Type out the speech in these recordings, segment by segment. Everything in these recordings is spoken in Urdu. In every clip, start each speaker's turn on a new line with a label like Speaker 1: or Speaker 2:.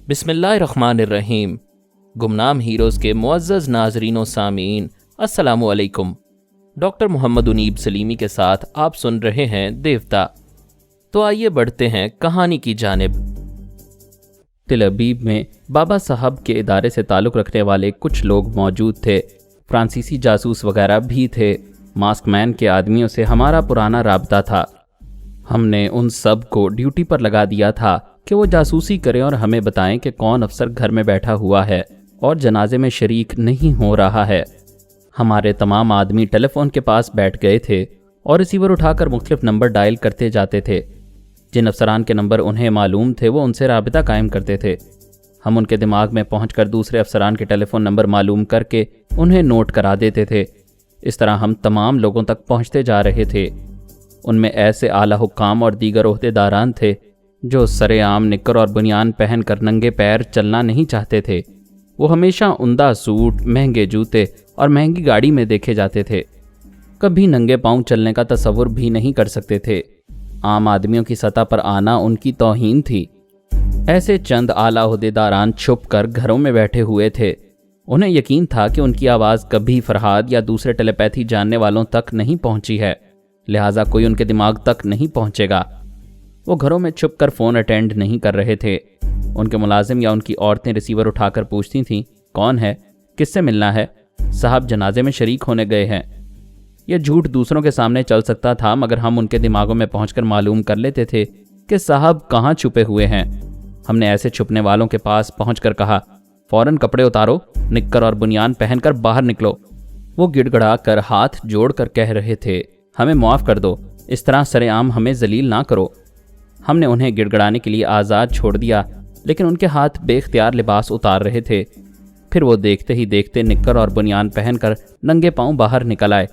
Speaker 1: بسم اللہ الرحمن الرحیم۔ گمنام ہیروز کے معزز ناظرین و سامعین، السلام علیکم۔ ڈاکٹر محمد انیب سلیمی کے ساتھ آپ سن رہے ہیں دیوتا۔ تو آئیے بڑھتے ہیں کہانی کی جانب۔ تل ابیب میں بابا صاحب کے ادارے سے تعلق رکھنے والے کچھ لوگ موجود تھے، فرانسیسی جاسوس وغیرہ بھی تھے۔ ماسک مین کے آدمیوں سے ہمارا پرانا رابطہ تھا۔ ہم نے ان سب کو ڈیوٹی پر لگا دیا تھا کہ وہ جاسوسی کریں اور ہمیں بتائیں کہ کون افسر گھر میں بیٹھا ہوا ہے اور جنازے میں شریک نہیں ہو رہا ہے۔ ہمارے تمام آدمی ٹیلی فون کے پاس بیٹھ گئے تھے اور ریسیور اٹھا کر مختلف نمبر ڈائل کرتے جاتے تھے۔ جن افسران کے نمبر انہیں معلوم تھے وہ ان سے رابطہ قائم کرتے تھے۔ ہم ان کے دماغ میں پہنچ کر دوسرے افسران کے ٹیلی فون نمبر معلوم کر کے انہیں نوٹ کرا دیتے تھے۔ اس طرح ہم تمام لوگوں تک پہنچتے جا رہے تھے۔ ان میں ایسے اعلیٰ حکام اور دیگر عہدیداران تھے جو سر عام نکر اور بنیان پہن کر ننگے پیر چلنا نہیں چاہتے تھے۔ وہ ہمیشہ عمدہ سوٹ، مہنگے جوتے اور مہنگی گاڑی میں دیکھے جاتے تھے۔ کبھی ننگے پاؤں چلنے کا تصور بھی نہیں کر سکتے تھے۔ عام آدمیوں کی سطح پر آنا ان کی توہین تھی۔ ایسے چند اعلیٰ عہدیداران چھپ کر گھروں میں بیٹھے ہوئے تھے۔ انہیں یقین تھا کہ ان کی آواز کبھی فرہاد یا دوسرے ٹیلی پیتھی جاننے والوں تک نہیں پہنچی ہے، لہٰذا کوئی ان کے دماغ تک نہیں پہنچے گا۔ وہ گھروں میں چھپ کر فون اٹینڈ نہیں کر رہے تھے۔ ان کے ملازم یا ان کی عورتیں ریسیور اٹھا کر پوچھتی تھیں، کون ہے، کس سے ملنا ہے، صاحب جنازے میں شریک ہونے گئے ہیں۔ یہ جھوٹ دوسروں کے سامنے چل سکتا تھا، مگر ہم ان کے دماغوں میں پہنچ کر معلوم کر لیتے تھے کہ صاحب کہاں چھپے ہوئے ہیں۔ ہم نے ایسے چھپنے والوں کے پاس پہنچ کر کہا، فوراً کپڑے اتارو، نکر اور بنیان پہن کر باہر نکلو۔ وہ گڑ گڑا کر ہاتھ جوڑ کر کہہ رہے تھے، ہمیں معاف کر دو، اس طرح سر عام ہمیں ذلیل نہ کرو۔ ہم نے انہیں گڑ گڑانے کے لیے آزاد چھوڑ دیا، لیکن ان کے ہاتھ بے اختیار لباس اتار رہے تھے۔ پھر وہ دیکھتے ہی دیکھتے نکر اور بنیان پہن کر ننگے پاؤں باہر نکل آئے۔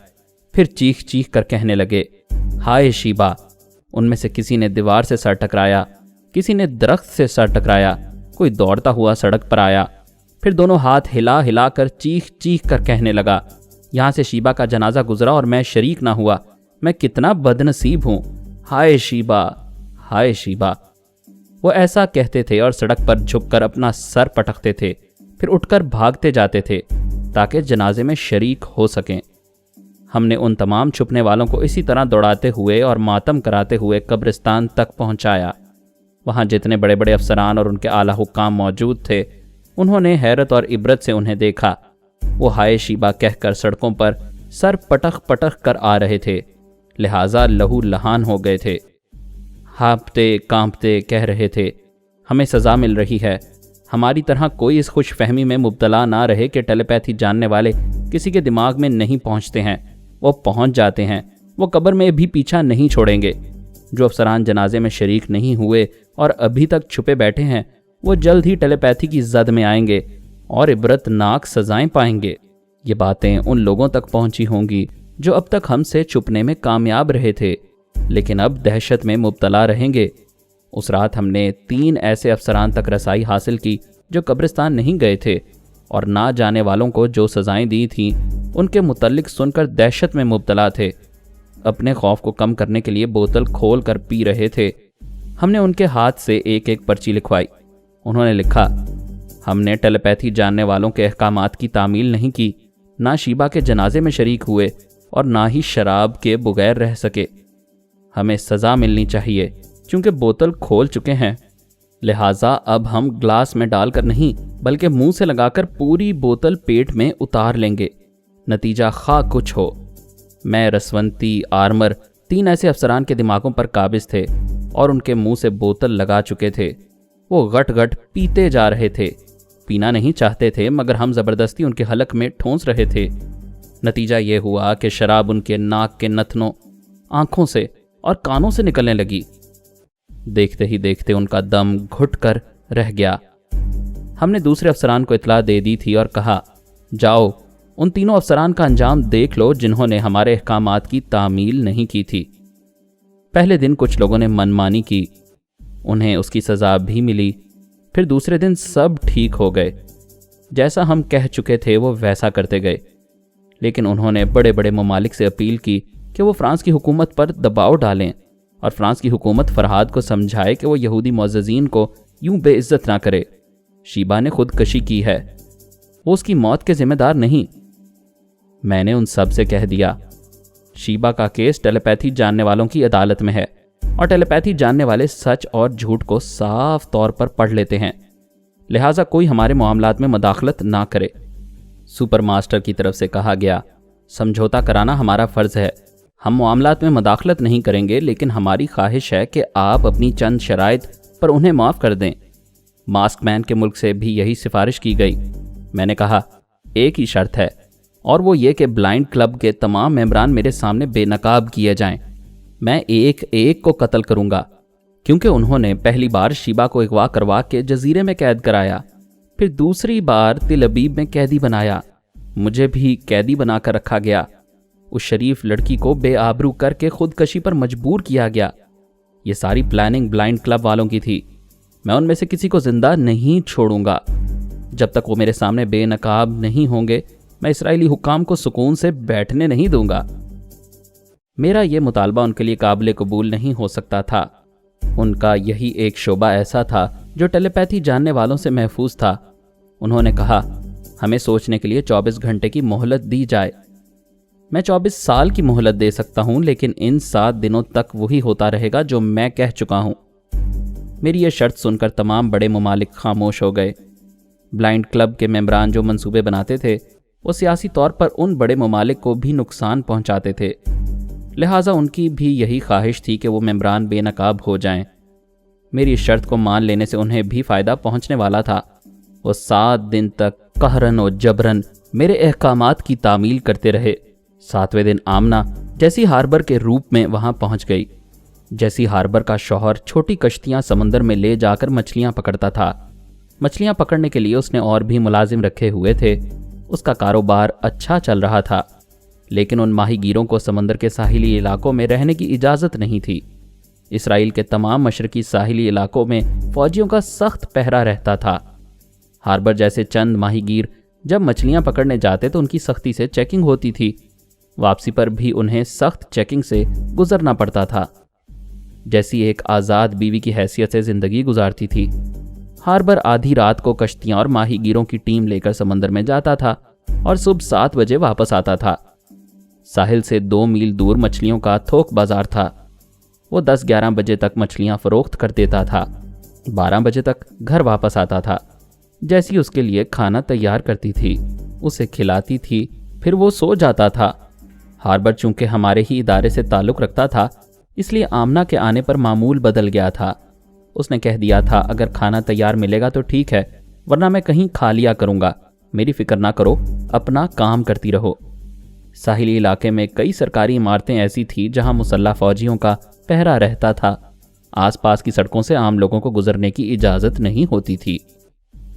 Speaker 1: پھر چیخ چیخ کر کہنے لگے، ہائے شیبہ۔ ان میں سے کسی نے دیوار سے سر ٹکرایا، کسی نے درخت سے سر ٹکرایا، کوئی دوڑتا ہوا سڑک پر آیا۔ پھر دونوں ہاتھ ہلا ہلا کر چیخ چیخ کر کہنے لگا، یہاں سے شیبہ کا جنازہ گزرا اور میں شریک نہ ہوا، میں کتنا بد نصیب ہوں، ہائے شیبہ، ہائے شیبہ۔ وہ ایسا کہتے تھے اور سڑک پر جھک کر اپنا سر پٹکتے تھے، پھر اٹھ کر بھاگتے جاتے تھے تاکہ جنازے میں شریک ہو سکیں۔ ہم نے ان تمام چھپنے والوں کو اسی طرح دوڑاتے ہوئے اور ماتم کراتے ہوئے قبرستان تک پہنچایا۔ وہاں جتنے بڑے بڑے افسران اور ان کے اعلیٰ حکام موجود تھے، انہوں نے حیرت اور عبرت سے انہیں دیکھا۔ وہ ہائے شیبہ کہہ کر سڑکوں پر سر پٹخ پٹخ کر آ رہے تھے، لہٰذا لہو لہان ہو گئے تھے۔ ہانپتے کانپتے کہہ رہے تھے، ہمیں سزا مل رہی ہے، ہماری طرح کوئی اس خوش فہمی میں مبتلا نہ رہے کہ ٹیلی پیتھی جاننے والے کسی کے دماغ میں نہیں پہنچتے ہیں، وہ پہنچ جاتے ہیں، وہ قبر میں بھی پیچھا نہیں چھوڑیں گے۔ جو افسران جنازے میں شریک نہیں ہوئے اور ابھی تک چھپے بیٹھے ہیں، وہ جلد ہی ٹیلی پیتھی کی زد میں آئیں گے اور عبرت ناک سزائیں پائیں گے۔ یہ باتیں ان لوگوں تک پہنچی ہوں گی جو اب تک ہم سے چھپنے میں کامیاب رہے تھے، لیکن اب دہشت میں مبتلا رہیں گے۔ اس رات ہم نے 3 ایسے افسران تک رسائی حاصل کی جو قبرستان نہیں گئے تھے، اور نہ جانے والوں کو جو سزائیں دی تھیں ان کے متعلق سن کر دہشت میں مبتلا تھے۔ اپنے خوف کو کم کرنے کے لیے بوتل کھول کر پی رہے تھے۔ ہم نے ان کے ہاتھ سے ایک ایک پرچی لکھوائی۔ انہوں نے لکھا، ہم نے ٹیلی پیتھی جاننے والوں کے احکامات کی تعمیل نہیں کی، نہ شیبہ کے جنازے میں شریک ہوئے اور نہ ہی شراب کے بغیر رہ سکے۔ ہمیں سزا ملنی چاہیے چونکہ بوتل کھول چکے ہیں، لہٰذا اب ہم گلاس میں ڈال کر نہیں بلکہ منہ سے لگا کر پوری بوتل پیٹ میں اتار لیں گے، نتیجہ خواہ کچھ ہو۔ میں، رسونتی، آرمر 3 ایسے افسران کے دماغوں پر قابض تھے اور ان کے منہ سے بوتل لگا چکے تھے۔ وہ گٹ گٹ پیتے جا رہے تھے، پینا نہیں چاہتے تھے مگر ہم زبردستی ان کے حلق میں ٹھونس رہے تھے۔ نتیجہ یہ ہوا کہ شراب ان کے ناک کے نتنوں، آنکھوں سے اور کانوں سے نکلنے لگی۔ دیکھتے ہی دیکھتے ان کا دم گھٹ کر رہ گیا۔ ہم نے دوسرے افسران کو اطلاع دے دی تھی اور کہا، جاؤ ان 3 افسران کا انجام دیکھ لو جنہوں نے ہمارے احکامات کی تعمیل نہیں کی تھی۔ پہلے دن کچھ لوگوں نے من مانی کی، انہیں اس کی سزا بھی ملی۔ پھر دوسرے دن سب ٹھیک ہو گئے، جیسا ہم کہہ چکے تھے وہ ویسا کرتے گئے۔ لیکن انہوں نے بڑے بڑے ممالک سے اپیل کی کہ وہ فرانس کی حکومت پر دباؤ ڈالیں اور فرانس کی حکومت فرہاد کو سمجھائے کہ وہ یہودی معززین کو یوں بے عزت نہ کرے۔
Speaker 2: شیبا نے خودکشی کی ہے، وہ اس کی موت کے ذمہ دار نہیں۔ میں نے ان سب سے کہہ دیا، شیبا کا کیس ٹیلیپیتھی جاننے والوں کی عدالت میں ہے، اور ٹیلیپیتھی جاننے والے سچ اور جھوٹ کو صاف طور پر پڑھ لیتے ہیں، لہٰذا کوئی ہمارے معاملات میں مداخلت نہ کرے۔ سپر ماسٹر کی طرف سے کہا گیا، سمجھوتا کرانا ہمارا فرض ہے، ہم معاملات میں مداخلت نہیں کریں گے، لیکن ہماری خواہش ہے کہ آپ اپنی چند شرائط پر انہیں معاف کر دیں۔ ماسک مین کے ملک سے بھی یہی سفارش کی گئی۔ میں نے کہا، ایک ہی شرط ہے، اور وہ یہ کہ بلائنڈ کلب کے تمام ممبران میرے سامنے بے نقاب کیے جائیں۔ میں ایک ایک کو قتل کروں گا، کیونکہ انہوں نے پہلی بار شیبا کو اغوا کروا کے جزیرے میں قید کرایا، پھر دوسری بار تل ابیب میں قیدی بنایا، مجھے بھی قیدی بنا کر رکھا گیا، اس شریف لڑکی کو بے آبرو کر کے خودکشی پر مجبور کیا گیا۔ یہ ساری پلاننگ بلائنڈ کلب والوں کی تھی۔ میں ان میں سے کسی کو زندہ نہیں چھوڑوں گا۔ جب تک وہ میرے سامنے بے نقاب نہیں ہوں گے، میں اسرائیلی حکام کو سکون سے بیٹھنے نہیں دوں گا۔ میرا یہ مطالبہ ان کے لیے قابل قبول نہیں ہو سکتا تھا۔ ان کا یہی ایک شعبہ ایسا تھا جو ٹیلیپیتھی جاننے والوں سے محفوظ تھا۔ انہوں نے کہا، ہمیں سوچنے کے لیے 24 گھنٹے کی مہلت دی جائے۔ میں 24 سال کی مہلت دے سکتا ہوں، لیکن ان 7 دنوں تک وہی ہوتا رہے گا جو میں کہہ چکا ہوں۔ میری یہ شرط سن کر تمام بڑے ممالک خاموش ہو گئے۔ بلائنڈ کلب کے ممبران جو منصوبے بناتے تھے، وہ سیاسی طور پر ان بڑے ممالک کو بھی نقصان پہنچاتے تھے، لہٰذا ان کی بھی یہی خواہش تھی کہ وہ ممبران بے نقاب ہو جائیں۔ میری اس شرط کو مان لینے سے انہیں بھی فائدہ پہنچنے والا تھا۔ وہ 7 دن تک قہرن و جبرن میرے احکامات کی تعمیل کرتے رہے۔ 7ویں دن آمنہ جیسی ہاربر کے روپ میں وہاں پہنچ گئی۔ جیسی ہاربر کا شوہر چھوٹی کشتیاں سمندر میں لے جا کر مچھلیاں پکڑتا تھا۔ مچھلیاں پکڑنے کے لیے اس نے اور بھی ملازم رکھے ہوئے تھے۔ اس کا کاروبار اچھا چل رہا تھا، لیکن ان ماہی گیروں کو سمندر کے ساحلی علاقوں میں رہنے کی اجازت نہیں تھی۔ اسرائیل کے تمام مشرقی ساحلی علاقوں میں فوجیوں کا سخت پہرا رہتا تھا۔ ہاربر جیسے چند ماہی گیر جب مچھلیاں پکڑنے جاتے تو ان کی سختی سے چیکنگ ہوتی تھی۔ واپسی پر بھی انہیں سخت چیکنگ سے گزرنا پڑتا تھا۔ جیسی ایک آزاد بیوی کی حیثیت سے زندگی گزارتی تھی۔ ہاربر آدھی رات کو کشتیاں اور ماہی گیروں کی ٹیم لے کر سمندر میں جاتا تھا اور صبح 7 بجے واپس آتا تھا۔ ساحل سے 2 میل دور مچھلیوں کا تھوک بازار تھا۔ وہ 10-11 بجے تک مچھلیاں فروخت کر دیتا تھا۔ 12 بجے تک گھر واپس آتا تھا۔ جیسی اس کے لیے کھانا تیار کرتی تھی، اسے کھلاتی تھی، پھر وہ سو جاتا تھا۔ ہاربر چونکہ ہمارے ہی ادارے سے تعلق رکھتا تھا، اس لیے آمنہ کے آنے پر معمول بدل گیا تھا۔ اس نے کہہ دیا تھا، اگر کھانا تیار ملے گا تو ٹھیک ہے، ورنہ میں کہیں کھا لیا کروں گا، میری فکر نہ کرو، اپنا کام کرتی رہو۔ ساحلی علاقے میں کئی سرکاری عمارتیں ایسی تھیں جہاں مسلح فوجیوں کا پہرا رہتا تھا۔ آس پاس کی سڑکوں سے عام لوگوں کو گزرنے کی اجازت نہیں ہوتی تھی۔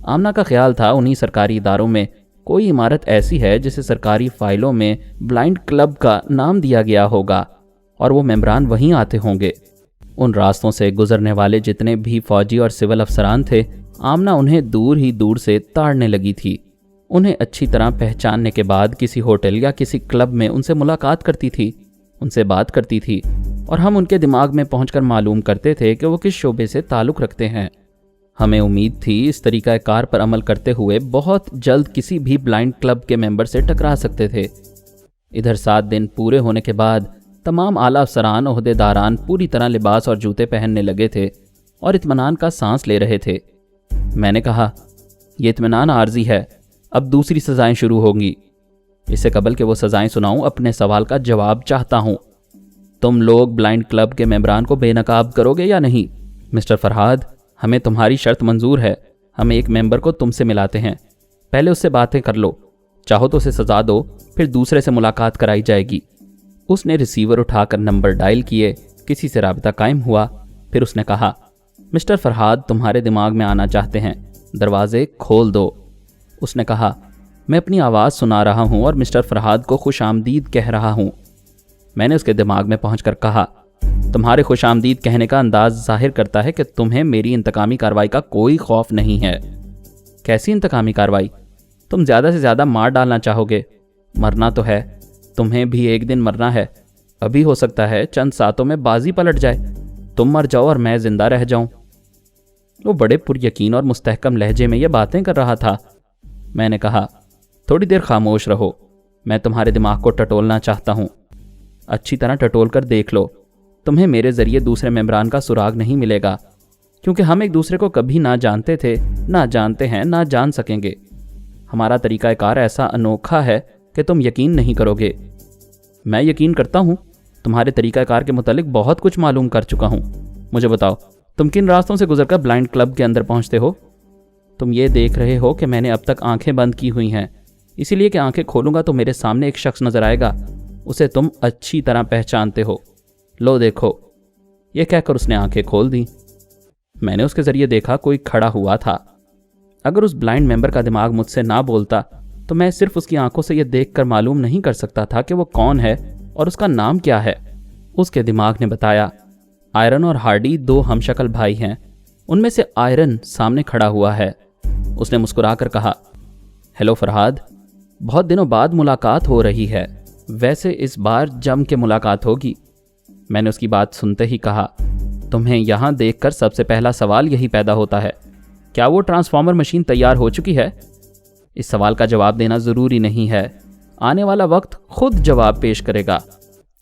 Speaker 2: آمنہ کا خیال تھا انہی سرکاری اداروں میں کوئی عمارت ایسی ہے جسے سرکاری فائلوں میں بلائنڈ کلب کا نام دیا گیا ہوگا اور وہ ممبران وہیں آتے ہوں گے۔ ان راستوں سے گزرنے والے جتنے بھی فوجی اور سول افسران تھے، آمنہ انہیں دور ہی دور سے تاڑنے لگی تھی۔ انہیں اچھی طرح پہچاننے کے بعد کسی ہوٹل یا کسی کلب میں ان سے ملاقات کرتی تھی، ان سے بات کرتی تھی، اور ہم ان کے دماغ میں پہنچ کر معلوم کرتے تھے کہ وہ کس شعبے سے تعلق رکھتے ہیں۔ ہمیں امید تھی اس طریقہ کار پر عمل کرتے ہوئے بہت جلد کسی بھی بلائنڈ کلب کے ممبر سے ٹکرا سکتے تھے۔ ادھر 7 دن پورے ہونے کے بعد تمام اعلیٰ افسران عہدے داران پوری طرح لباس اور جوتے پہننے لگے تھے اور اطمینان کا سانس لے رہے تھے۔ میں نے کہا، یہ اطمینان عارضی ہے، اب دوسری سزائیں شروع ہوں گی۔ اس سے قبل کہ وہ سزائیں سناؤں، اپنے سوال کا جواب چاہتا ہوں۔ تم لوگ بلائنڈ کلب کے ممبران کو بے نقاب کرو گے یا نہیں؟ مسٹر فرہاد، ہمیں تمہاری شرط منظور ہے۔ ہم ایک ممبر کو تم سے ملاتے ہیں، پہلے اس سے باتیں کر لو، چاہو تو اسے سزا دو، پھر دوسرے سے ملاقات کرائی جائے گی۔ اس نے ریسیور اٹھا کر نمبر ڈائل کیے، کسی سے رابطہ قائم ہوا، پھر اس نے کہا، مسٹر فرہاد تمہارے دماغ میں آنا چاہتے ہیں، دروازے کھول دو۔ اس نے کہا، میں اپنی آواز سنا رہا ہوں اور مسٹر فرہاد کو خوش آمدید کہہ رہا ہوں۔ میں نے اس کے دماغ میں پہنچ کر کہا، تمہارے خوش آمدید کہنے کا انداز ظاہر کرتا ہے کہ تمہیں میری انتقامی کارروائی کا کوئی خوف نہیں ہے۔ کیسی انتقامی کارروائی؟ تم زیادہ سے زیادہ مار ڈالنا چاہو گے۔ مرنا تو ہے، تمہیں بھی ایک دن مرنا ہے۔ ابھی ہو سکتا ہے چند ساتوں میں بازی پلٹ جائے، تم مر جاؤ اور میں زندہ رہ جاؤں۔ وہ بڑے پر یقین اور مستحکم لہجے میں یہ باتیں کر رہا تھا۔ میں نے کہا، تھوڑی دیر خاموش رہو، میں تمہارے دماغ کو ٹٹولنا چاہتا ہوں۔ اچھی طرح ٹٹول کر دیکھ لو، تمہیں میرے ذریعے دوسرے ممبران کا سراغ نہیں ملے گا، کیونکہ ہم ایک دوسرے کو کبھی نہ جانتے تھے، نہ جانتے ہیں، نہ جان سکیں گے۔ ہمارا طریقہ کار ایسا انوکھا ہے کہ تم یقین نہیں کرو گے۔ میں یقین کرتا ہوں، تمہارے طریقہ کار کے متعلق بہت کچھ معلوم کر چکا ہوں۔ مجھے بتاؤ، تم کن راستوں سے گزر کر بلائنڈ کلب کے اندر پہنچتے ہو؟ تم یہ دیکھ رہے ہو کہ میں نے اب تک آنکھیں بند کی ہوئی ہیں، اسی لیے کہ آنکھیں کھولوں گا تو میرے سامنے ایک شخص نظر آئے گا، اسے تم اچھی طرح پہچانتے ہو۔ لو دیکھو۔ یہ کہہ کر اس نے آنکھیں کھول دیں۔ میں نے اس کے ذریعے دیکھا کوئی کھڑا ہوا تھا۔ اگر اس بلائنڈ ممبر کا دماغ مجھ سے نہ بولتا تو میں صرف اس کی آنکھوں سے یہ دیکھ کر معلوم نہیں کر سکتا تھا کہ وہ کون ہے اور اس کا نام کیا ہے۔ اس کے دماغ نے بتایا، آئرن اور ہارڈی دو ہم شکل بھائی ہیں، ان میں سے آئرن سامنے کھڑا ہوا ہے۔ اس نے مسکرا کر کہا، ہیلو فرہاد، بہت دنوں بعد ملاقات ہو رہی ہے، ویسے اس بار جم کے ملاقات ہوگی۔ میں نے اس کی بات سنتے ہی کہا، تمہیں یہاں دیکھ کر سب سے پہلا سوال یہی پیدا ہوتا ہے، کیا وہ ٹرانسفارمر مشین تیار ہو چکی ہے؟ اس سوال کا جواب دینا ضروری نہیں ہے، آنے والا وقت خود جواب پیش کرے گا۔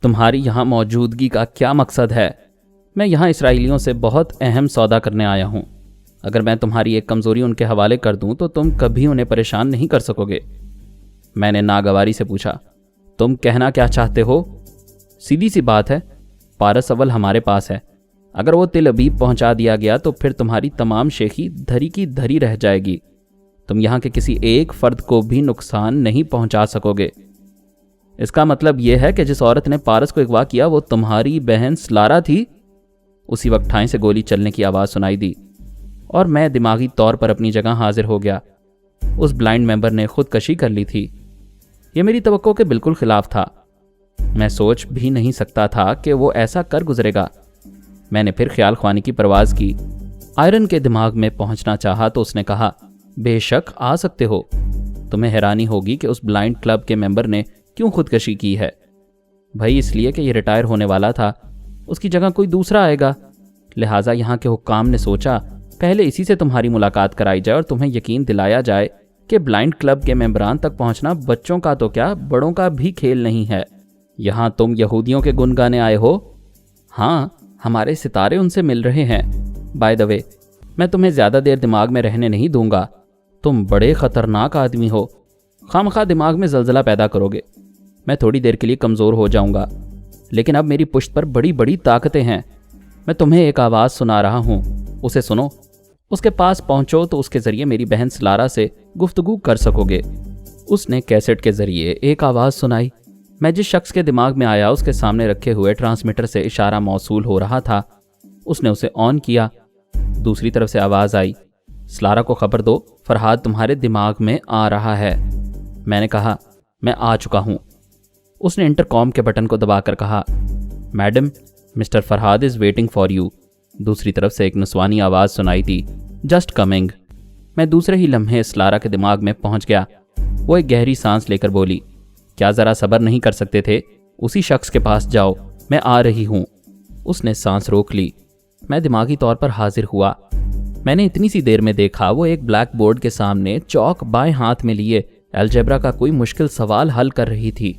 Speaker 2: تمہاری یہاں موجودگی کا کیا مقصد ہے؟ میں یہاں اسرائیلیوں سے بہت اہم سودا کرنے آیا ہوں۔ اگر میں تمہاری ایک کمزوری ان کے حوالے کر دوں تو تم کبھی انہیں پریشان نہیں کر سکو گے۔ میں نے ناگواری سے پوچھا، تم کہنا کیا چاہتے ہو؟ سیدھی سی بات ہے، پارس اول ہمارے پاس ہے، اگر وہ تل ابیب پہنچا دیا گیا تو پھر تمہاری تمام شیخی دھری کی دھری رہ جائے گی، تم یہاں کے کسی ایک فرد کو بھی نقصان نہیں پہنچا سکو گے۔ اس کا مطلب یہ ہے کہ جس عورت نے پارس کو اغوا کیا وہ تمہاری بہن سلارا تھی؟ اسی وقت ٹھائیں سے گولی چلنے کی آواز سنائی دی اور میں دماغی طور پر اپنی جگہ حاضر ہو گیا۔ اس بلائنڈ ممبر نے خودکشی کر لی تھی۔ یہ میری توقع کے بالکل خلاف تھا، میں سوچ بھی نہیں سکتا تھا کہ وہ ایسا کر گزرے گا۔ میں نے پھر خیال خوانی کی پرواز کی۔ آئرن کے دماغ میں پہنچنا چاہا تو اس نے کہا، بے شک آ سکتے ہو۔ تمہیں حیرانی ہوگی کہ اس بلائنڈ کلب کے ممبر نے کیوں خودکشی کی ہے۔ بھائی اس لیے کہ یہ ریٹائر ہونے والا تھا، اس کی جگہ کوئی دوسرا آئے گا، لہٰذا یہاں کے حکام نے سوچا پہلے اسی سے تمہاری ملاقات کرائی جائے اور تمہیں یقین دلایا جائے کہ بلائنڈ کلب کے ممبران تک پہنچنا بچوں کا تو کیا بڑوں کا بھی کھیل نہیں ہے۔ یہاں تم یہودیوں کے گن گانے آئے ہو؟ ہاں، ہمارے ستارے ان سے مل رہے ہیں۔ بائی دا وے، میں تمہیں زیادہ دیر دماغ میں رہنے نہیں دوں گا، تم بڑے خطرناک آدمی ہو، خامخواہ دماغ میں زلزلہ پیدا کرو گے۔ میں تھوڑی دیر کے لیے کمزور ہو جاؤں گا، لیکن اب میری پشت پر بڑی بڑی طاقتیں ہیں۔ میں تمہیں ایک آواز سنا رہا ہوں، اسے سنو، اس کے پاس پہنچو تو اس کے ذریعے میری بہن سلارا سے گفتگو کر سکو گے۔ اس نے کیسٹ کے ذریعے ایک آواز سنائی۔ میں جس شخص کے دماغ میں آیا اس کے سامنے رکھے ہوئے ٹرانسمیٹر سے اشارہ موصول ہو رہا تھا۔ اس نے اسے آن کیا۔ دوسری طرف سے آواز آئی، سلارا کو خبر دو، فرہاد تمہارے دماغ میں آ رہا ہے۔ میں نے کہا، میں آ چکا ہوں۔ اس نے انٹرکام کے بٹن کو دبا کر کہا، madam, mister Farhad is waiting for you. دوسری طرف سے ایک نسوانی آواز سنائی تھی، جسٹ کمنگ۔ میں دوسرے ہی لمحے سلارا کے دماغ میں پہنچ گیا۔ وہ ایک گہری سانس لے کر بولی، کیا ذرا صبر نہیں کر سکتے تھے؟ اسی شخص کے پاس جاؤ، میں آ رہی ہوں۔ اس نے سانس روک لی۔ میں دماغی طور پر حاضر ہوا۔ میں نے اتنی سی دیر میں دیکھا وہ ایک بلیک بورڈ کے سامنے چاک بائیں ہاتھ میں لیے الجبرا کا کوئی مشکل سوال حل کر رہی تھی۔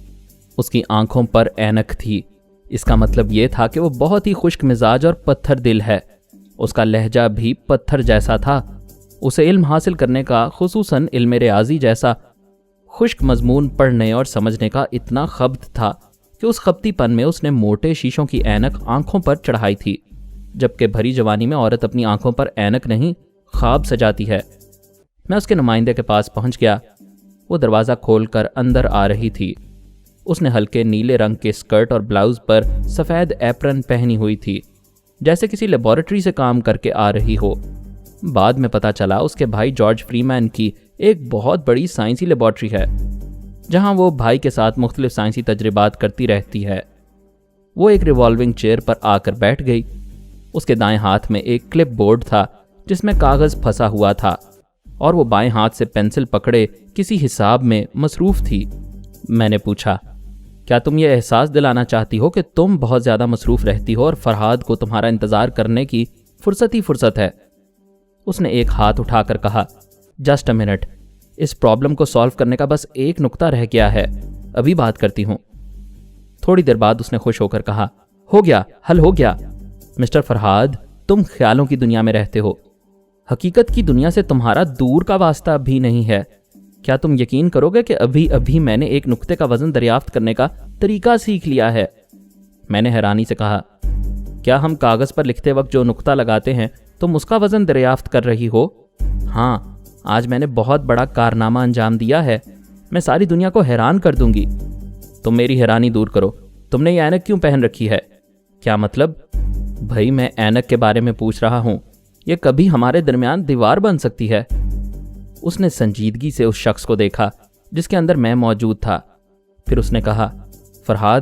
Speaker 2: اس کی آنکھوں پر اینک تھی، اس کا مطلب یہ تھا کہ وہ بہت ہی خشک مزاج اور پتھر دل ہے۔ اس کا لہجہ بھی پتھر جیسا تھا۔ اسے علم حاصل کرنے کا، خصوصاً علم ریاضی جیسا خشک مضمون پڑھنے اور سمجھنے کا اتنا خبت تھا کہ اس خبتی پن میں اس نے موٹے شیشوں کی اینک آنکھوں پر چڑھائی تھی، جبکہ بھری جوانی میں عورت اپنی آنکھوں پر اینک نہیں خواب سجاتی ہے۔ میں اس کے نمائندے کے پاس پہنچ گیا۔ وہ دروازہ کھول کر اندر آ رہی تھی۔ اس نے ہلکے نیلے رنگ کے اسکرٹ اور بلاؤز پر سفید ایپرن پہنی ہوئی تھی، جیسے کسی لیبارٹری سے کام کر کے آ رہی ہو۔ بعد میں پتا چلا اس کے بھائی جارج فریمین کی ایک بہت بڑی سائنسی لیبارٹری ہے، جہاں وہ بھائی کے ساتھ مختلف سائنسی تجربات کرتی رہتی ہے۔ وہ ایک ریوالونگ چیئر پر آ کر بیٹھ گئی۔ اس کے دائیں ہاتھ میں ایک کلپ بورڈ تھا جس میں کاغذ پھنسا ہوا تھا، اور وہ بائیں ہاتھ سے پینسل پکڑے کسی حساب میں مصروف تھی۔ میں نے پوچھا، کیا تم یہ احساس دلانا چاہتی ہو کہ تم بہت زیادہ مصروف رہتی ہو اور فرہاد کو تمہارا انتظار کرنے کی فرصت ہی فرصت ہے؟ اس نے ایک ہاتھ اٹھا کر کہا، جسٹ اے منٹ، اس پرابلم کو سالو کرنے کا بس ایک نقطہ رہ گیا ہے، ابھی بات کرتی ہوں۔ تھوڑی دیر بعد اس نے خوش ہو کر کہا، ہو گیا، حل ہو گیا۔ مسٹر فرہاد، تم خیالوں کی دنیا میں رہتے ہو، حقیقت کی دنیا سے تمہارا دور کا واسطہ بھی نہیں ہے۔ کیا تم یقین کرو گے کہ ابھی میں نے ایک نقطے کا وزن دریافت کرنے کا طریقہ سیکھ لیا ہے؟ میں نے حیرانی سے کہا، کیا ہم کاغذ پر لکھتے وقت جو نقطہ لگاتے ہیں تم اس کا وزن دریافت کر رہی ہو؟ ہاں، آج میں نے بہت بڑا کارنامہ انجام دیا ہے، میں ساری دنیا کو حیران کر دوں گی۔ تم میری حیرانی دور کرو، تم نے یہ اینک کیوں پہن رکھی ہے؟ کیا مطلب؟ بھائی میں اینک کے بارے میں پوچھ رہا ہوں، یہ کبھی ہمارے درمیان دیوار بن سکتی ہے۔ اس نے سنجیدگی سے اس شخص کو دیکھا جس کے اندر میں موجود تھا، پھر اس نے کہا، فرہاد،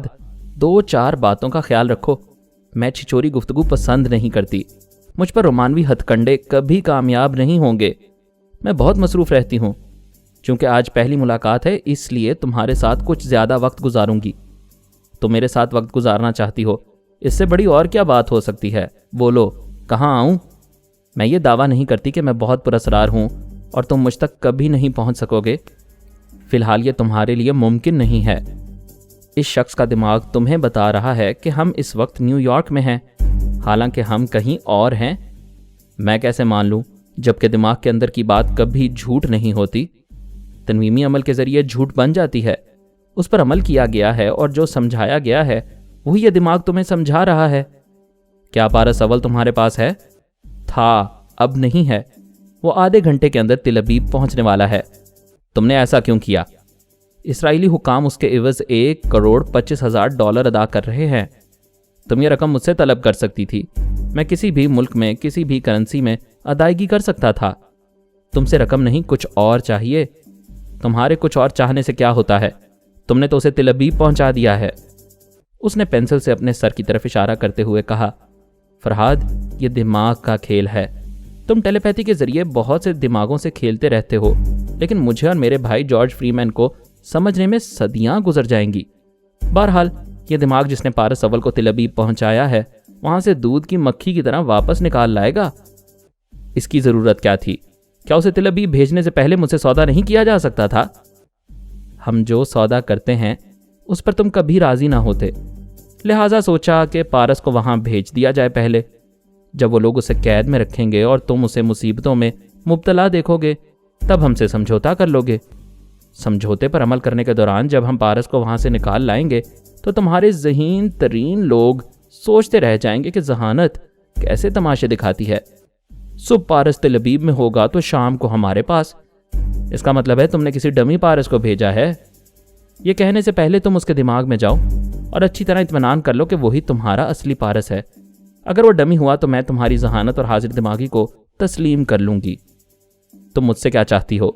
Speaker 2: 2-4 باتوں کا خیال رکھو، میں چھچوری گفتگو پسند نہیں کرتی، مجھ پر رومانوی ہتھ کنڈے کبھی کامیاب نہیں ہوں گے، میں بہت مصروف رہتی ہوں۔ چونکہ آج پہلی ملاقات ہے اس لیے تمہارے ساتھ کچھ زیادہ وقت گزاروں گی۔ تم میرے ساتھ وقت گزارنا چاہتی ہو، اس سے بڑی اور کیا بات ہو سکتی ہے؟ بولو، کہاں آؤں؟ میں یہ دعویٰ نہیں کرتی کہ میں بہت پراسرار ہوں اور تم مجھ تک کبھی نہیں پہنچ سکو گے، فی الحال یہ تمہارے لیے ممکن نہیں ہے۔ اس شخص کا دماغ تمہیں بتا رہا ہے کہ ہم اس وقت نیو یارک میں ہیں، حالانکہ ہم کہیں اور ہیں۔ میں کیسے مان لوں جبکہ دماغ کے اندر کی بات کبھی جھوٹ نہیں ہوتی، تنویمی عمل کے ذریعے جھوٹ بن جاتی ہے، اس پر عمل کیا گیا ہے اور جو سمجھایا گیا ہے وہی یہ دماغ تمہیں سمجھا رہا ہے۔ کیا پارس اول تمہارے پاس ہے؟ تھا، اب نہیں ہے، وہ آدھے گھنٹے کے اندر تل ابیب پہنچنے والا ہے۔ تم نے ایسا کیوں کیا؟ اسرائیلی حکام اس کے عوض $1,25,000 ادا کر رہے ہیں۔ تم یہ رقم مجھ سے طلب کر سکتی تھی، میں کسی بھی ملک میں کسی بھی کرنسی میں ادائیگی کر سکتا تھا۔ تم سے رقم نہیں کچھ اور چاہیے۔ تمہارے کچھ اور چاہنے سے کیا ہوتا ہے؟ تم نے تو اسے تل ابیب پہنچا دیا ہے۔ اس نے پینسل سے اپنے سر کی طرف اشارہ کرتے ہوئے کہا، فرہاد، یہ دماغ کا کھیل ہے، تم ٹیلی پیتھی کے ذریعے بہت سے دماغوں سے کھیلتے رہتے ہو، لیکن مجھے اور میرے بھائی جارج فری مین کو سمجھنے میں صدیاں گزر جائیں گی۔ بہرحال یہ دماغ جس نے پارس اول کو تل ابیب پہنچایا ہے وہاں سے دودھ کی مکھی کی طرح واپس نکال لائے گا۔ اس کی ضرورت کیا تھی؟ کیا اسے تل ابیب بھیجنے سے پہلے مجھ سے سودا نہیں کیا جا سکتا تھا؟ ہم جو سودا کرتے ہیں اس پر تم کبھی راضی نہ ہوتے، لہٰذا سوچا کہ پارس کو وہاں بھیج دیا جائے پہلے۔ جب وہ لوگ اسے قید میں رکھیں گے اور تم اسے مصیبتوں میں مبتلا دیکھو گے تب ہم سے سمجھوتا کر لو گے۔ سمجھوتے پر عمل کرنے کے دوران جب ہم پارس کو وہاں سے نکال لائیں گے تو تمہارے ذہین ترین لوگ سوچتے رہ جائیں گے کہ ذہانت کیسے تماشے دکھاتی ہے۔ صبح پارس تل ابیب میں ہوگا تو شام کو ہمارے پاس۔ اس کا مطلب ہے تم نے کسی ڈمی پارس کو بھیجا ہے۔ یہ کہنے سے پہلے تم اس کے دماغ میں جاؤ اور اچھی طرح اطمینان کر لو کہ وہی تمہارا اصلی پارس ہے۔ اگر وہ ڈمی ہوا تو میں تمہاری ذہانت اور حاضر دماغی کو تسلیم کر لوں گی۔ تم مجھ سے کیا چاہتی ہو؟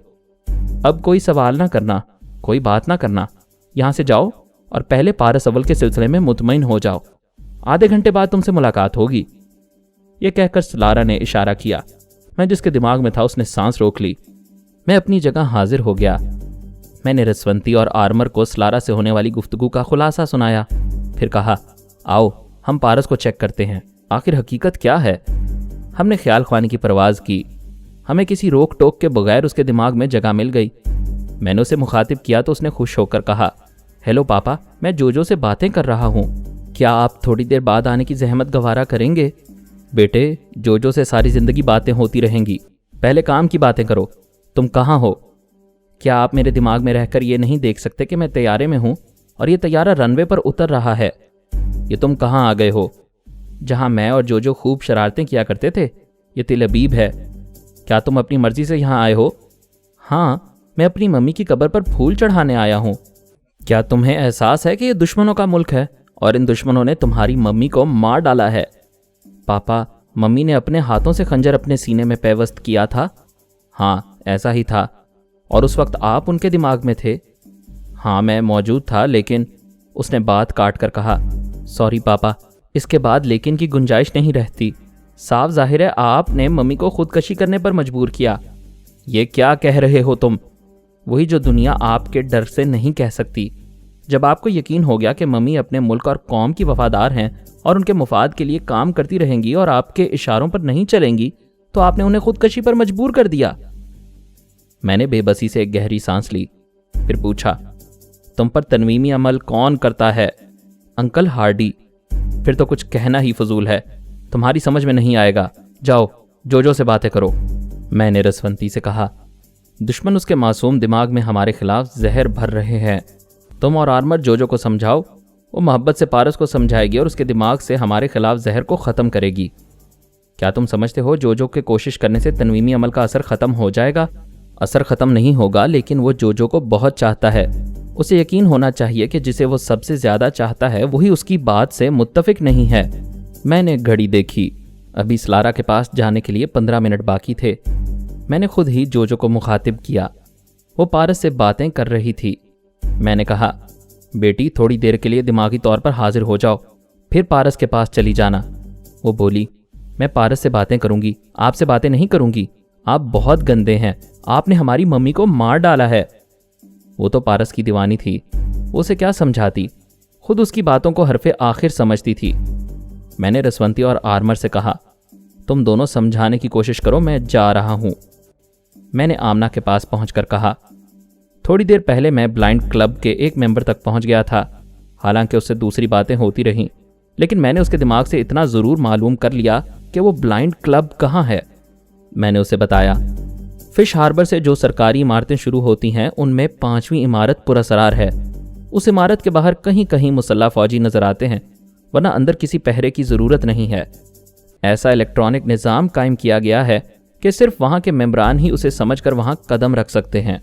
Speaker 2: اب کوئی سوال نہ کرنا، کوئی بات نہ کرنا، یہاں سے جاؤ اور پہلے پارس اول کے سلسلے میں مطمئن ہو جاؤ۔ آدھے گھنٹے بعد تم سے ملاقات ہوگی۔ یہ کہہ کر سلارا نے اشارہ کیا۔ میں جس کے دماغ میں تھا اس نے سانس روک لی۔ میں اپنی جگہ حاضر ہو گیا۔ میں نے رسونتی اور آرمر کو سلارا سے ہونے والی گفتگو کا خلاصہ سنایا، پھر کہا، آؤ ہم پارس کو چیک کرتے ہیں، آخر حقیقت کیا ہے۔ ہم نے خیال خوانی کی پرواز کی، ہمیں کسی روک ٹوک کے بغیر اس کے دماغ میں جگہ مل گئی۔ میں نے اسے مخاطب کیا تو اس نے خوش ہو کر کہا، ہیلو پاپا، میں جوجو سے باتیں کر رہا ہوں، کیا آپ تھوڑی دیر بعد آنے کی زحمت گوارا کریں گے؟ بیٹے، جوجو سے ساری زندگی باتیں ہوتی رہیں گی، پہلے کام کی باتیں کرو۔ تم کہاں ہو؟ کیا آپ میرے دماغ میں رہ کر یہ نہیں دیکھ سکتے کہ میں طیارے میں ہوں اور یہ طیارہ رن وے پر اتر رہا ہے؟ یہ تم کہاں آ گئے ہو؟ جہاں میں اور جوجو خوب شرارتیں کیا کرتے تھے، یہ تل ابیب ہے۔ کیا تم اپنی مرضی سے یہاں آئے ہو؟ ہاں، میں اپنی ممی کی قبر پر پھول چڑھانے آیا ہوں۔ کیا تمہیں احساس ہے کہ یہ دشمنوں کا ملک ہے اور ان دشمنوں نے تمہاری ممی کو مار ڈالا ہے؟ پاپا، ممی نے اپنے ہاتھوں سے خنجر اپنے سینے میں پیوست کیا تھا۔ ہاں، ایسا ہی تھا۔ اور اس وقت آپ ان کے دماغ میں تھے؟ ہاں، میں موجود تھا، لیکن اس نے بات کاٹ کر کہا، سوری پاپا، اس کے بعد لیکن کی گنجائش نہیں رہتی۔ صاف ظاہر ہے آپ نے ممی کو خودکشی کرنے پر مجبور کیا۔ یہ کیا کہہ رہے ہو تم؟ وہی جو دنیا آپ کے ڈر سے نہیں کہہ سکتی۔ جب آپ کو یقین ہو گیا کہ ممی اپنے ملک اور قوم کی وفادار ہیں اور ان کے مفاد کے لیے کام کرتی رہیں گی اور آپ کے اشاروں پر نہیں چلیں گی، تو آپ نے انہیں خودکشی پر مجبور کر دیا۔ میں نے بے بسی سے ایک گہری سانس لی، پھر پوچھا، تم پر تنویمی عمل کون کرتا ہے؟ Uncle Hardy. پھر تو کچھ کہنا ہی فضول ہے، تمہاری سمجھ میں نہیں آئے گا، جاؤ جو سے باتیں کرو، میں نے رسونتی سے کہا۔ دشمن اس کے معصوم دماغ میں ہمارے خلاف زہر بھر رہے ہیں۔ تم اور آرمر جو کو سمجھاؤ، وہ محبت سے پارس کو سمجھائے گی اور اس کے دماغ سے ہمارے خلاف زہر کو ختم کرے گی۔ کیا تم سمجھتے ہو جو کے کوشش کرنے سے تنویمی عمل کا اثر ختم ہو جائے گا؟ اثر ختم نہیں ہوگا، لیکن وہ جو کو بہت چاہتا ہے۔ اسے یقین ہونا چاہیے کہ جسے وہ سب سے زیادہ چاہتا ہے وہی اس کی بات سے متفق نہیں ہے۔ میں نے گھڑی دیکھی، ابھی سلارا کے پاس جانے کے لیے 15 منٹ باقی تھے۔ میں نے خود ہی جو کو مخاطب کیا، وہ پارس سے باتیں کر رہی تھی۔ میں نے کہا، بیٹی تھوڑی دیر کے لیے دماغی طور پر حاضر ہو جاؤ، پھر پارس کے پاس چلی جانا۔ وہ بولی، میں پارس سے باتیں کروں گی، آپ سے باتیں نہیں کروں گی، آپ بہت گندے ہیں، آپ نے ہماری ممی کو مار ڈالا ہے۔ وہ تو پارس کی دیوانی تھی، وہ اسے کیا سمجھاتی، خود اس کی باتوں کو حرف آخر سمجھتی تھی۔ میں نے رسونتی اور آرمر سے کہا، تم دونوں سمجھانے کی کوشش کرو، میں جا رہا ہوں۔ میں نے آمنہ کے پاس پہنچ کر کہا، تھوڑی دیر پہلے میں بلائنڈ کلب کے ایک ممبر تک پہنچ گیا تھا، حالانکہ اس سے دوسری باتیں ہوتی رہیں، لیکن میں نے اس کے دماغ سے اتنا ضرور معلوم کر لیا کہ وہ بلائنڈ کلب کہاں ہے۔ میں نے اسے بتایا، فش ہاربر سے جو سرکاری عمارتیں شروع ہوتی ہیں ان میں 5ویں عمارت پراسرار ہے۔ اس عمارت کے باہر کہیں کہیں مسلح فوجی نظر آتے ہیں، ورنہ اندر کسی پہرے کی ضرورت نہیں ہے۔ ایسا الیکٹرانک نظام قائم کیا گیا ہے کہ صرف وہاں کے ممبران ہی اسے سمجھ کر وہاں قدم رکھ سکتے ہیں۔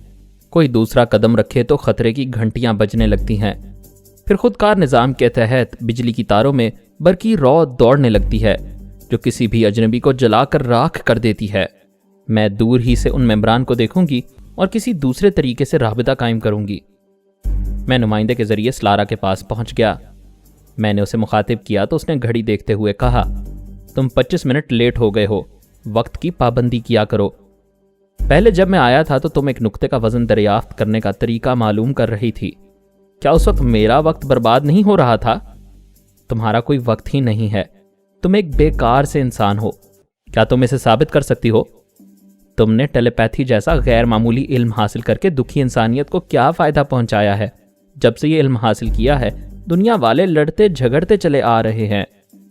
Speaker 2: کوئی دوسرا قدم رکھے تو خطرے کی گھنٹیاں بجنے لگتی ہیں۔ پھر خودکار نظام کے تحت بجلی کی تاروں میں برقی رو دوڑنے لگتی ہے جو کسی بھی اجنبی کو جلا کر راکھ کر دیتی ہے۔ میں دور ہی سے ان ممبران کو دیکھوں گی اور کسی دوسرے طریقے سے رابطہ قائم کروں گی۔ میں نمائندے کے ذریعے سلارا کے پاس پہنچ گیا۔ میں نے اسے مخاطب کیا تو اس نے گھڑی دیکھتے ہوئے کہا، تم 25 منٹ لیٹ ہو گئے ہو، وقت کی پابندی کیا کرو۔ پہلے جب میں آیا تھا تو تم ایک نقطے کا وزن دریافت کرنے کا طریقہ معلوم کر رہی تھی۔ کیا اس وقت میرا وقت برباد نہیں ہو رہا تھا؟ تمہارا کوئی وقت ہی نہیں ہے، تم ایک بیکار سے انسان ہو۔ کیا تم اسے ثابت کر سکتی ہو؟ تم نے ٹیلی پیتھی جیسا غیر معمولی علم حاصل کر کے دکھی انسانیت کو کیا فائدہ پہنچایا ہے؟ جب سے یہ علم حاصل کیا ہے دنیا والے لڑتے جھگڑتے چلے آ رہے ہیں،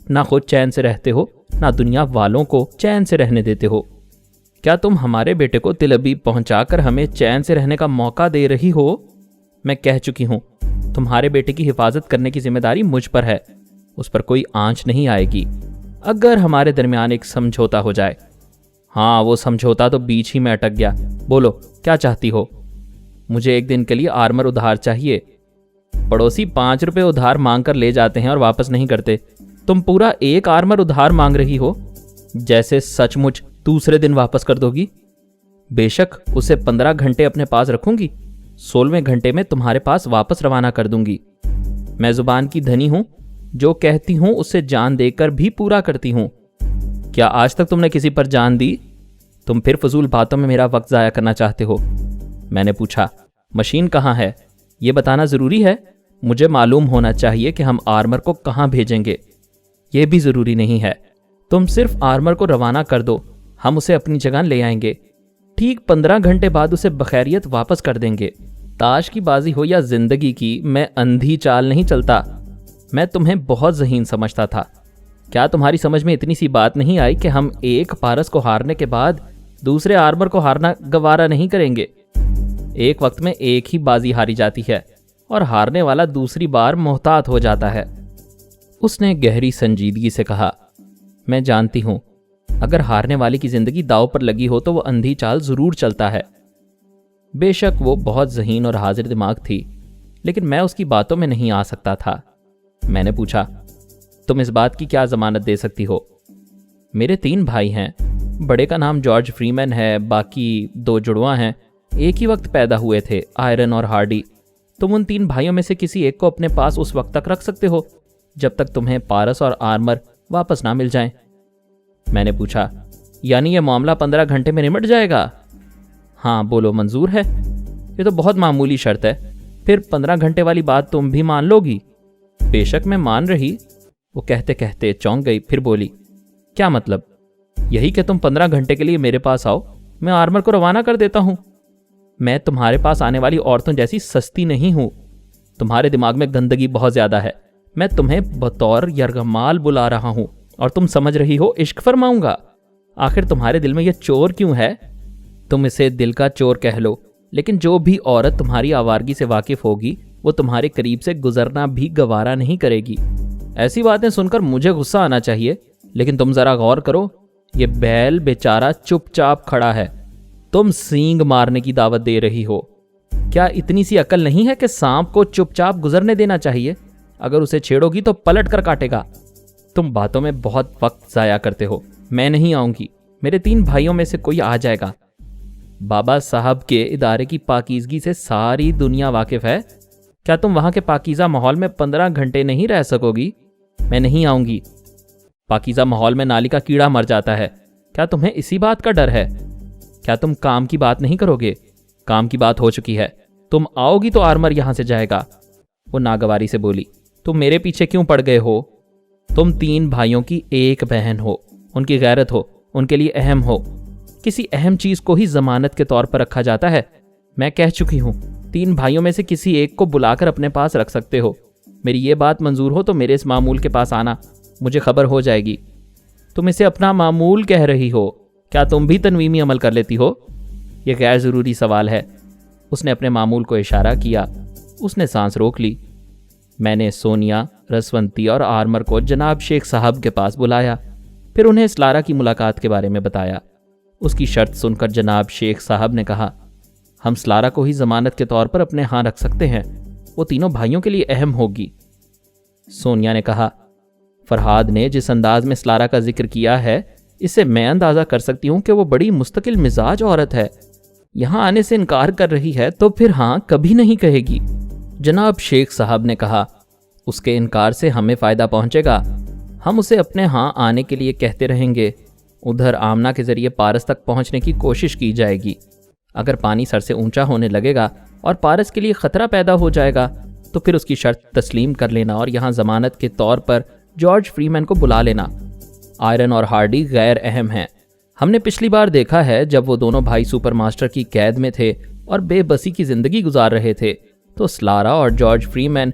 Speaker 2: نہ خود چین سے رہتے ہو نہ دنیا والوں کو چین سے رہنے دیتے ہو۔ کیا تم ہمارے بیٹے کو طلبی پہنچا کر ہمیں چین سے رہنے کا موقع دے رہی ہو؟ میں کہہ چکی ہوں، تمہارے بیٹے کی حفاظت کرنے کی ذمہ داری مجھ پر ہے، اس پر کوئی آنچ نہیں آئے گی اگر ہمارے درمیان ایک سمجھوتا ہو جائے۔ ہاں، وہ سمجھوتا تو بیچ ہی میں اٹک گیا۔ بولو کیا چاہتی ہو؟ مجھے ایک دن کے لیے آرمر ادھار چاہیے۔ پڑوسی 5 روپے ادھار مانگ کر لے جاتے ہیں اور واپس نہیں کرتے، تم پورا 1 آرمر ادھار مانگ رہی ہو، جیسے سچ مچ دوسرے دن واپس کر دو گی۔ بے شک اسے 15 گھنٹے اپنے پاس رکھوں گی، 16ویں گھنٹے میں تمہارے پاس واپس روانہ کر دوں گی۔ میں زبان کی دھنی ہوں، جو کہتی ہوں اسے جان دے کر بھی پورا کرتی ہوں۔ کیا آج تک تم نے کسی پر جان دی؟ تم پھر فضول باتوں میں میرا وقت ضائع کرنا چاہتے ہو۔ میں نے پوچھا، مشین کہاں ہے؟ یہ بتانا ضروری ہے؟ مجھے معلوم ہونا چاہیے کہ ہم آرمر کو کہاں بھیجیں گے۔ یہ بھی ضروری نہیں ہے، تم صرف آرمر کو روانہ کر دو، ہم اسے اپنی جگہ لے آئیں گے، ٹھیک 15 گھنٹے بعد اسے بخیریت واپس کر دیں گے۔ تاش کی بازی ہو یا زندگی کی، میں اندھی چال نہیں چلتا۔ میں تمہیں بہت ذہین سمجھتا تھا۔ کیا تمہاری سمجھ میں اتنی سی بات نہیں آئی کہ ہم ایک پارس کو ہارنے کے بعد دوسرے آرمر کو ہارنا گوارا نہیں کریں گے؟ ایک وقت میں ایک ہی بازی ہاری جاتی ہے اور ہارنے والا دوسری بار محتاط ہو جاتا ہے۔ اس نے گہری سنجیدگی سے کہا، میں جانتی ہوں، اگر ہارنے والی کی زندگی داؤ پر لگی ہو تو وہ اندھی چال ضرور چلتا ہے۔ بے شک وہ بہت ذہین اور حاضر دماغ تھی، لیکن میں اس کی باتوں میں نہیں آ سکتا تھا۔ میں نے پوچھا، تم اس بات کی کیا ضمانت دے سکتی ہو؟ میرے 3 بھائی ہیں، بڑے کا نام جارج فریمن ہے، باقی 2 جڑواں ہیں، ایک ہی وقت پیدا ہوئے تھے، آئرن اور ہارڈی۔ تم ان 3 بھائیوں میں سے کسی ایک کو اپنے پاس اس وقت تک رکھ سکتے ہو جب تک تمہیں پارس اور آرمر واپس نہ مل جائیں۔ میں نے پوچھا، یعنی یہ معاملہ 15 گھنٹے میں نمٹ جائے گا؟ ہاں، بولو منظور ہے؟ یہ تو بہت معمولی شرط ہے، پھر 15 گھنٹے والی بات تم بھی مان لو گی؟ بے شک میں مان رہی۔ وہ کہتے کہتے چونک گئی، پھر بولی، کیا مطلب؟ یہی کہ تم 15 گھنٹے کے لیے میرے پاس آؤ، میں آرمر کو روانہ کر دیتا ہوں۔ میں تمہارے پاس آنے والی عورتوں جیسی سستی نہیں ہوں۔ تمہارے دماغ میں گندگی بہت زیادہ ہے۔ میں تمہیں بطور یرغمال بلا رہا ہوں اور تم سمجھ رہی ہو عشق فرماؤں گا۔ آخر تمہارے دل میں یہ چور کیوں ہے؟ تم اسے دل کا چور کہہ لو، لیکن جو بھی عورت تمہاری آوارگی سے واقف ہوگی وہ تمہارے قریب سے گزرنا بھی گوارا نہیں کرے گی۔ ایسی باتیں سن کر مجھے غصہ آنا چاہیے، لیکن تم ذرا غور کرو، یہ بیل بیچارہ چپ چاپ کھڑا ہے، تم سینگ مارنے کی دعوت دے رہی ہو۔ کیا اتنی سی عقل نہیں ہے کہ سانپ کو چپ چاپ گزرنے دینا چاہیے؟ اگر اسے چھیڑو گی تو پلٹ کر کاٹے گا۔ تم باتوں میں بہت وقت ضائع کرتے ہو۔ میں نہیں آؤں گی، میرے 3 بھائیوں میں سے کوئی آ جائے گا۔ بابا صاحب کے ادارے کی پاکیزگی سے ساری دنیا واقف ہے۔ کیا تم وہاں کے پاکیزہ ماحول میں 15 گھنٹے نہیں رہ سکو گی؟ میں نہیں آؤں گی۔ پاکیزہ ماحول میں نالی کا کیڑا مر جاتا ہے۔ کیا تمہیں اسی بات کا ڈر ہے؟ کیا تم کام کی بات نہیں کرو گے؟ کام کی بات ہو چکی ہے، تم آؤ گی تو آرمر یہاں سے جائے گا۔ وہ ناگواری سے بولی، تم میرے پیچھے کیوں پڑ گئے ہو؟ تم 3 بھائیوں کی ایک بہن ہو، ان کی غیرت ہو، ان کے لیے اہم ہو۔ کسی اہم چیز کو ہی ضمانت کے طور پر رکھا جاتا ہے۔ میں کہہ چکی ہوں، 3 بھائیوں میں سے کسی ایک کو بلا کر اپنے پاس رکھ سکتے ہو۔ میری یہ بات منظور ہو تو میرے اس معمول کے پاس آنا، مجھے خبر ہو جائے گی۔ تم اسے اپنا معمول کہہ رہی ہو، کیا تم بھی تنویمی عمل کر لیتی ہو؟ یہ غیر ضروری سوال ہے۔ اس نے اپنے معمول کو اشارہ کیا۔ اس نے سانس روک لی۔ میں نے سونیا، رسونتی اور آرمر کو جناب شیخ صاحب کے پاس بلایا، پھر انہیں اسلارہ کی ملاقات کے بارے میں بتایا۔ اس کی شرط سن کر جناب شیخ صاحب نے کہا، ہم سلارہ کو ہی ضمانت کے طور پر اپنے ہاں رکھ سکتے ہیں، وہ تینوں بھائیوں کے لیے اہم ہوگی۔ سونیا نے کہا، فرحاد نے جس انداز میں سلارہ کا ذکر کیا ہے، اس سے میں اندازہ کر سکتی ہوں کہ وہ بڑی مستقل مزاج عورت ہے۔ یہاں آنے سے انکار کر رہی ہے تو پھر ہاں کبھی نہیں کہے گی۔ جناب شیخ صاحب نے کہا، اس کے انکار سے ہمیں فائدہ پہنچے گا، ہم اسے اپنے ہاں آنے کے لیے کہتے رہیں گے۔ ادھر آمنہ کے ذریعے پارس تک پہنچنے کی کوشش کی جائے گی۔ اگر پانی سر سے اونچا ہونے لگے گا اور پارس کے لیے خطرہ پیدا ہو جائے گا تو پھر اس کی شرط تسلیم کر لینا اور یہاں ضمانت کے طور پر جارج فری مین کو بلا لینا۔ آئرن اور ہارڈی غیر اہم ہیں۔ ہم نے پچھلی بار دیکھا ہے جب وہ دونوں بھائی سپر ماسٹر کی قید میں تھے اور بے بسی کی زندگی گزار رہے تھے تو سلارہ اور جارج فری مین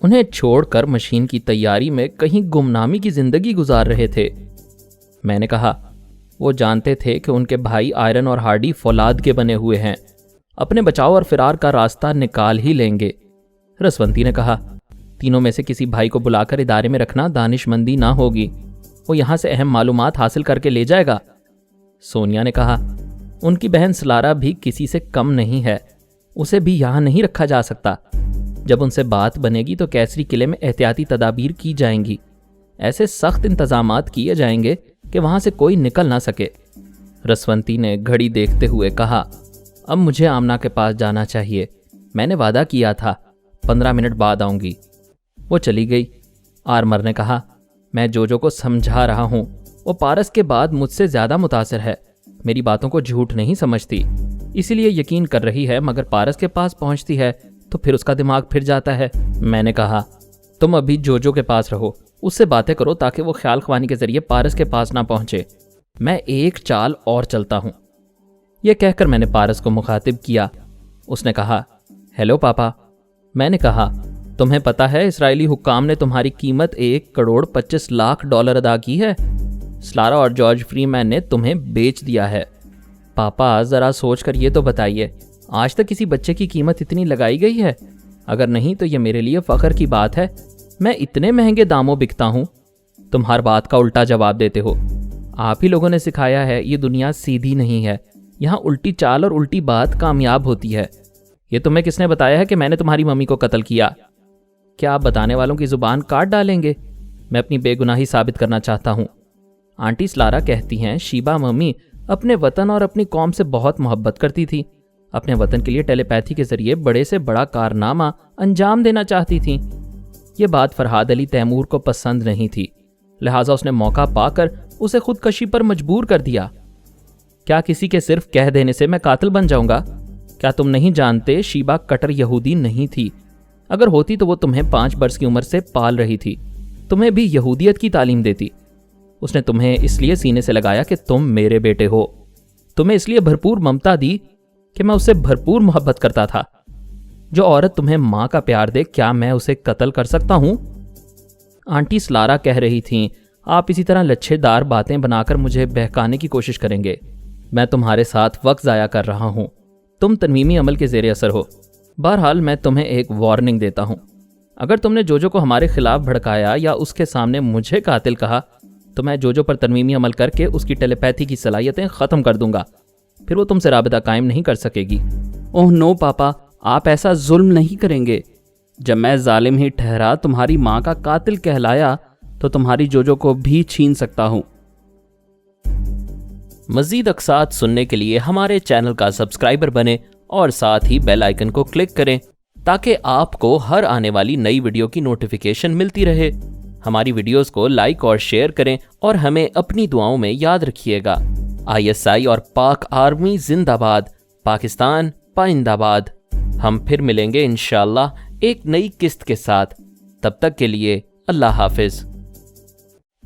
Speaker 2: انہیں چھوڑ کر مشین کی تیاری میں کہیں گمنامی کی زندگی گزار رہے تھے۔ میں نے کہا، وہ جانتے تھے کہ ان کے بھائی آئرن اور ہارڈی فولاد کے بنے ہوئے ہیں، اپنے بچاؤ اور فرار کا راستہ نکال ہی لیں گے۔ رسونتی نے کہا، تینوں میں سے کسی بھائی کو بلا کر ادارے میں رکھنا دانش مندی نہ ہوگی، وہ یہاں سے اہم معلومات حاصل کر کے لے جائے گا۔ سونیا نے کہا، ان کی بہن سلارہ بھی کسی سے کم نہیں ہے، اسے بھی یہاں نہیں رکھا جا سکتا۔ جب ان سے بات بنے گی تو کیسری قلعے میں احتیاطی تدابیر کی جائیں گی، ایسے سخت انتظامات کیے جائیں گے کہ وہاں سے کوئی نکل نہ سکے۔ رسونتی نے گھڑی دیکھتے ہوئے کہا، اب مجھے آمنہ کے پاس جانا چاہیے، میں نے وعدہ کیا تھا 15 منٹ بعد آؤں گی۔ وہ چلی گئی۔ آرمر نے کہا، میں جوجو کو سمجھا رہا ہوں، وہ پارس کے بعد مجھ سے زیادہ متاثر ہے، میری باتوں کو جھوٹ نہیں سمجھتی، اسی لیے یقین کر رہی ہے، مگر پارس کے پاس پہنچتی ہے تو پھر اس کا دماغ پھر جاتا ہے۔ میں نے کہا، تم ابھی جوجو کے پاس رہو، اس سے باتیں کرو تاکہ وہ خیال خوانی کے ذریعے پارس کے پاس نہ پہنچے، میں ایک چال اور چلتا ہوں۔ یہ کہہ کر میں نے پارس کو مخاطب کیا۔ اس نے کہا، ہیلو پاپا۔ میں نے کہا، تمہیں پتا ہے اسرائیلی حکام نے تمہاری قیمت $1,25,00,000 ادا کی ہے، سلارہ اور جارج فری مین نے تمہیں بیچ دیا ہے۔ پاپا ذرا سوچ کر یہ تو بتائیے، آج تک کسی بچے کی قیمت اتنی لگائی گئی ہے؟ اگر نہیں تو یہ میرے لیے فخر کی بات ہے، میں اتنے مہنگے داموں بکتا ہوں۔ تم ہر بات کا الٹا جواب دیتے ہو، آپ ہی لوگوں نے سکھایا ہے یہ دنیا سیدھی نہیں ہے، یہاں الٹی چال اور الٹی بات کامیاب ہوتی ہے۔ یہ تمہیں کس نے بتایا ہے کہ میں نے تمہاری ممی کو قتل کیا؟ کیا آپ بتانے والوں کی زبان کاٹ ڈالیں گے؟ میں اپنی بے گناہی ثابت کرنا چاہتا ہوں۔ آنٹی سلارہ کہتی ہیں شیبا ممی اپنے وطن اور اپنی قوم سے بہت محبت کرتی تھی، اپنے وطن کے لیے ٹیلی پیتھی کے ذریعے بڑے سے بڑا کارنامہ انجام دینا چاہتی تھیں۔ یہ بات فرحاد علی تیمور کو پسند نہیں تھی، لہٰذا اس نے موقع پا کر اسے خودکشی پر مجبور کر دیا۔ کیا کسی کے صرف کہہ دینے سے میں قاتل بن جاؤں گا؟ کیا تم نہیں جانتے شیبا کٹر یہودی نہیں تھی؟ اگر ہوتی تو وہ تمہیں 5 برس کی عمر سے پال رہی تھی، تمہیں بھی یہودیت کی تعلیم دیتی۔
Speaker 1: اس نے تمہیں اس لیے سینے سے لگایا کہ تم میرے بیٹے ہو، تمہیں اس لیے بھرپور ممتا دی کہ میں اسے بھرپور محبت کرتا تھا۔ جو عورت تمہیں ماں کا پیار دے، کیا میں اسے قتل کر سکتا ہوں؟ آنٹی سلارا کہہ رہی تھیں، آپ اسی طرح لچھے دار باتیں بنا کر مجھے بہکانے کی کوشش کریں گے؟ میں تمہارے ساتھ وقت ضائع کر رہا ہوں، تم تنویمی عمل کے زیر اثر ہو۔ بہرحال میں تمہیں ایک وارننگ دیتا ہوں، اگر تم نے جوجو کو ہمارے خلاف بھڑکایا یا اس کے سامنے مجھے قاتل کہا تو میں جوجو پر تنویمی عمل کر کے اس کی ٹیلی پیتھی کی صلاحیتیں ختم کر دوں گا، پھر وہ تم سے رابطہ قائم نہیں کر سکے گی۔
Speaker 2: اوہ نو پاپا، آپ ایسا ظلم نہیں کریں گے۔ جب میں ظالم ہی ٹھہرا تمہاری ماں کا قاتل کہلایا تو تمہاری جوجو کو بھی چھین سکتا ہوں۔
Speaker 1: مزید اقساط سننے کے لیے ہمارے چینل کا سبسکرائبر بنیں اور ساتھ ہی بیل آئیکن کو کلک کریں تاکہ آپ کو ہر آنے والی نئی ویڈیو کی نوٹیفیکیشن ملتی رہے۔ ہماری ویڈیوز کو لائک اور شیئر کریں اور ہمیں اپنی دعاؤں میں یاد رکھیے گا۔ ISI اور پاک آرمی زندہ باد، پاکستان پائندہ باد۔ ہم پھر ملیں گے انشاءاللہ ایک نئی قسط کے ساتھ، تب تک کے لیے اللہ حافظ۔